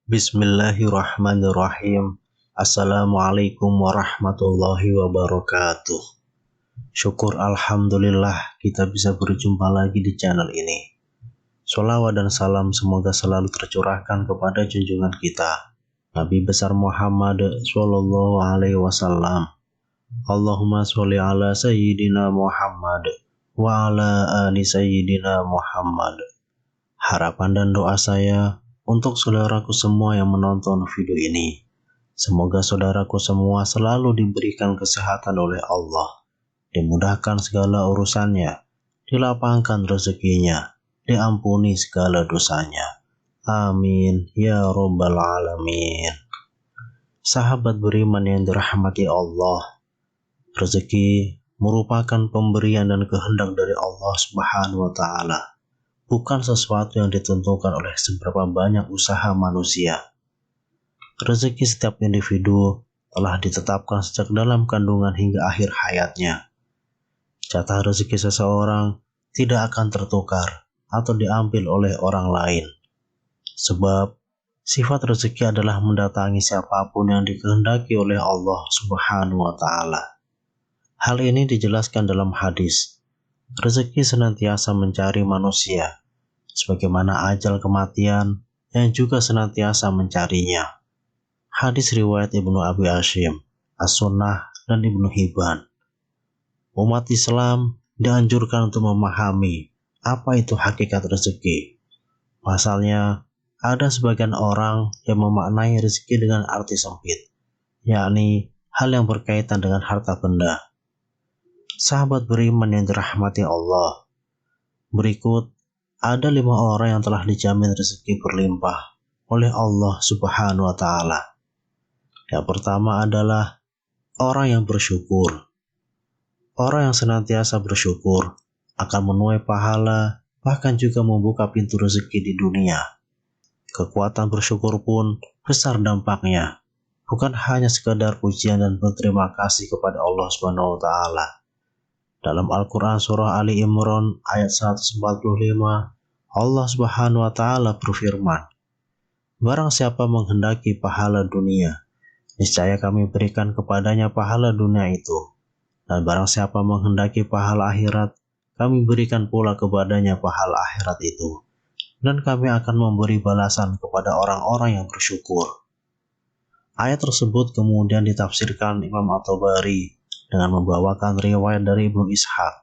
Bismillahirrahmanirrahim. Assalamualaikum warahmatullahi wabarakatuh. Syukur alhamdulillah kita bisa berjumpa lagi di channel ini. Sholawat dan salam semoga selalu tercurahkan kepada junjungan kita Nabi besar Muhammad Sallallahu Alaihi Wasallam. Allahumma sholli ala Sayyidina Muhammad wa ala ali Sayyidina Muhammad. Harapan dan doa saya untuk saudaraku semua yang menonton video ini, semoga saudaraku semua selalu diberikan kesehatan oleh Allah, dimudahkan segala urusannya, dilapangkan rezekinya, diampuni segala dosanya. Amin ya rabbal alamin. Sahabat beriman yang dirahmati Allah, rezeki merupakan pemberian dan kehendak dari Allah Subhanahu wa Ta'ala, bukan sesuatu yang ditentukan oleh seberapa banyak usaha manusia. Rezeki setiap individu telah ditetapkan sejak dalam kandungan hingga akhir hayatnya. Jatah rezeki seseorang tidak akan tertukar atau diambil oleh orang lain. Sebab sifat rezeki adalah mendatangi siapapun yang dikehendaki oleh Allah Subhanahu wa Ta'ala. Hal ini dijelaskan dalam hadis. Rezeki senantiasa mencari manusia, sebagaimana ajal kematian yang juga senantiasa mencarinya. Hadis riwayat Ibnu Abi Hasyim, As-Sunnah, dan Ibnu Hibban. Umat Islam dianjurkan untuk memahami apa itu hakikat rezeki. Pasalnya, ada sebagian orang yang memaknai rezeki dengan arti sempit, yakni hal yang berkaitan dengan harta benda. Sahabat beriman yang dirahmati Allah, berikut ada 5 orang yang telah dijamin rezeki berlimpah oleh Allah Subhanahu wa Ta'ala. Yang pertama adalah orang yang bersyukur. Orang yang senantiasa bersyukur akan menuai pahala, bahkan juga membuka pintu rezeki di dunia. Kekuatan bersyukur pun besar dampaknya, bukan hanya sekadar pujian dan berterima kasih kepada Allah Subhanahu wa Ta'ala. Dalam Al-Quran Surah Ali Imran ayat 145, Allah Subhanahu wa Ta'ala berfirman, "Barang siapa menghendaki pahala dunia, niscaya kami berikan kepadanya pahala dunia itu. Dan barang siapa menghendaki pahala akhirat, kami berikan pula kepadanya pahala akhirat itu. Dan kami akan memberi balasan kepada orang-orang yang bersyukur." Ayat tersebut kemudian ditafsirkan Imam At-Tabari dengan membawakan riwayat dari Ibnu Ishaq.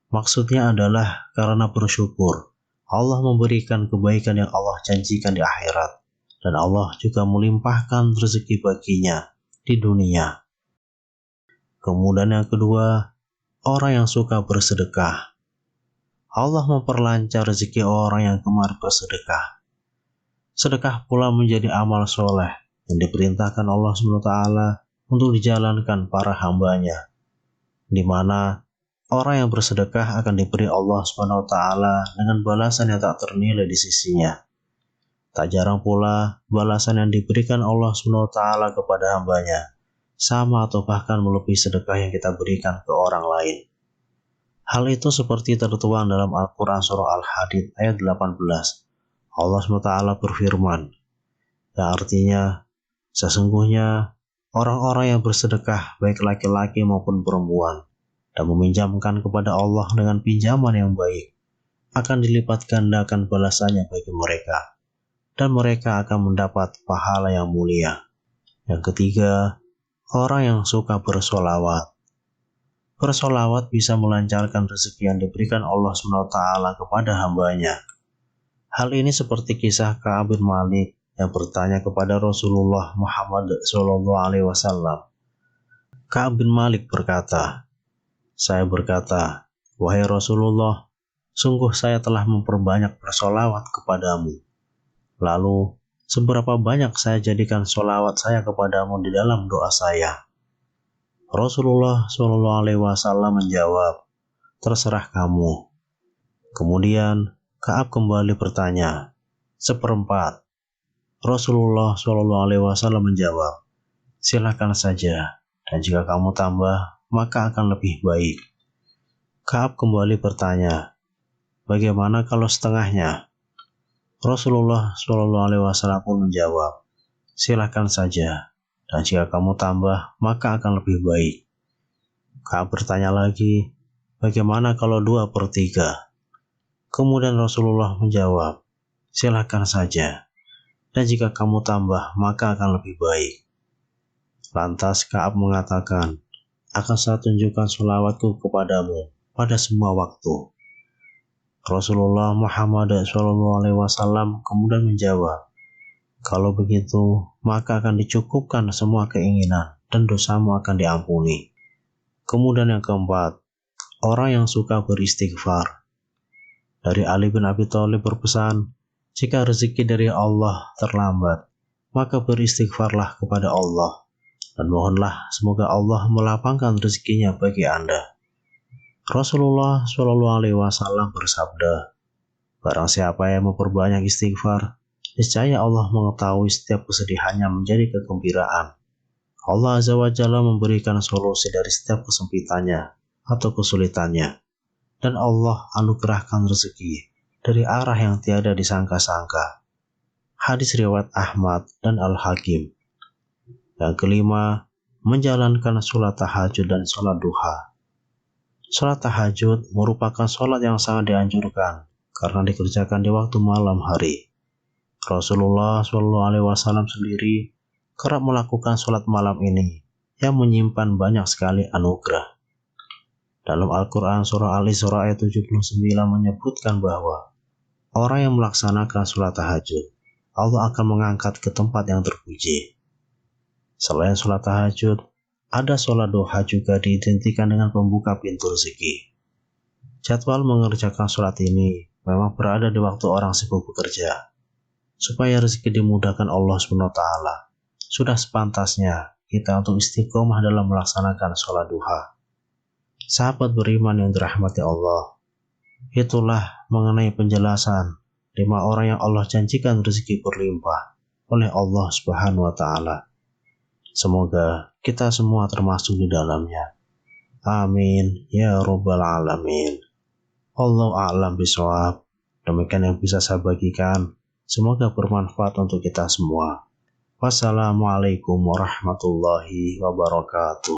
Maksudnya adalah karena bersyukur, Allah memberikan kebaikan yang Allah janjikan di akhirat, dan Allah juga melimpahkan rezeki baginya di dunia. Kemudian yang kedua, orang yang suka bersedekah. Allah memperlancar rezeki orang yang gemar bersedekah. Sedekah pula menjadi amal soleh yang diperintahkan Allah SWT untuk dijalankan para hambanya, di mana orang yang bersedekah akan diberi Allah SWT dengan balasan yang tak ternilai di sisinya. Tak jarang pula balasan yang diberikan Allah SWT kepada hambanya sama atau bahkan melebihi sedekah yang kita berikan ke orang lain. Hal itu seperti tertuang dalam Al-Quran Surah Al-Hadid ayat 18. Allah SWT berfirman, yang artinya, sesungguhnya orang-orang yang bersedekah baik laki-laki maupun perempuan dan meminjamkan kepada Allah dengan pinjaman yang baik, akan dilipat gandakan balasannya bagi mereka, dan mereka akan mendapat pahala yang mulia. Yang ketiga, orang yang suka bersolawat. Bersolawat bisa melancarkan rezeki yang diberikan Allah SWT kepada hambanya. Hal ini seperti kisah Ka'ab bin Malik yang bertanya kepada Rasulullah Muhammad SAW. Ka'ab bin Malik berkata, "Saya berkata, wahai Rasulullah, sungguh saya telah memperbanyak bersolawat kepadamu. Lalu, seberapa banyak saya jadikan solawat saya kepadamu di dalam doa saya?" Rasulullah SAW menjawab, "Terserah kamu." Kemudian Ka'ab kembali bertanya, "Seperempat." Rasulullah SAW menjawab, "Silakan saja, dan jika kamu tambah, maka akan lebih baik." Ka'ab kembali bertanya, "Bagaimana kalau setengahnya?" Rasulullah SAW pun menjawab, "Silakan saja, dan jika kamu tambah, maka akan lebih baik." Ka'ab bertanya lagi, "Bagaimana kalau 2/3?" Kemudian Rasulullah menjawab, "Silakan saja, dan jika kamu tambah, maka akan lebih baik." Lantas Ka'ab mengatakan, "Akan saya tunjukkan sholawatku kepadamu pada semua waktu." Rasulullah Muhammad SAW kemudian menjawab, "Kalau begitu, maka akan dicukupkan semua keinginan dan dosamu akan diampuni." Kemudian yang keempat, orang yang suka beristighfar. Dari Ali bin Abi Thalib berpesan, "Jika rezeki dari Allah terlambat, maka beristighfarlah kepada Allah, dan mohonlah semoga Allah melapangkan rezekinya bagi Anda." Rasulullah SAW bersabda, "Barang siapa yang memperbanyak istighfar, niscaya Allah mengetahui setiap kesedihannya menjadi kegembiraan. Allah Azza wa Jalla memberikan solusi dari setiap kesempitannya atau kesulitannya, dan Allah anugerahkan rezeki dari arah yang tiada disangka-sangka." Hadis riwayat Ahmad dan Al-Hakim. Yang kelima, menjalankan sholat tahajud dan sholat duha. Sholat tahajud merupakan sholat yang sangat dianjurkan karena dikerjakan di waktu malam hari. Rasulullah SAW sendiri kerap melakukan sholat malam ini yang menyimpan banyak sekali anugerah. Dalam Al-Quran surah Al-Isra ayat 79 menyebutkan bahwa orang yang melaksanakan sholat tahajud, Allah akan mengangkat ke tempat yang terpuji. Selain sholat tahajud, ada sholat duha juga diidentikan dengan pembuka pintu rezeki. Jadwal mengerjakan sholat ini memang berada di waktu orang sibuk bekerja. Supaya rezeki dimudahkan Allah SWT, sudah sepantasnya kita untuk istiqomah dalam melaksanakan sholat duha. Sahabat beriman yang dirahmati Allah, itulah mengenai penjelasan 5 orang yang Allah janjikan rezeki berlimpah oleh Allah Subhanahu wa Ta'ala. Semoga kita semua termasuk di dalamnya. Amin ya Rabbal Alamin. Allahu a'lam bishawab. Demikian yang bisa saya bagikan. Semoga bermanfaat untuk kita semua. Wassalamualaikum warahmatullahi wabarakatuh.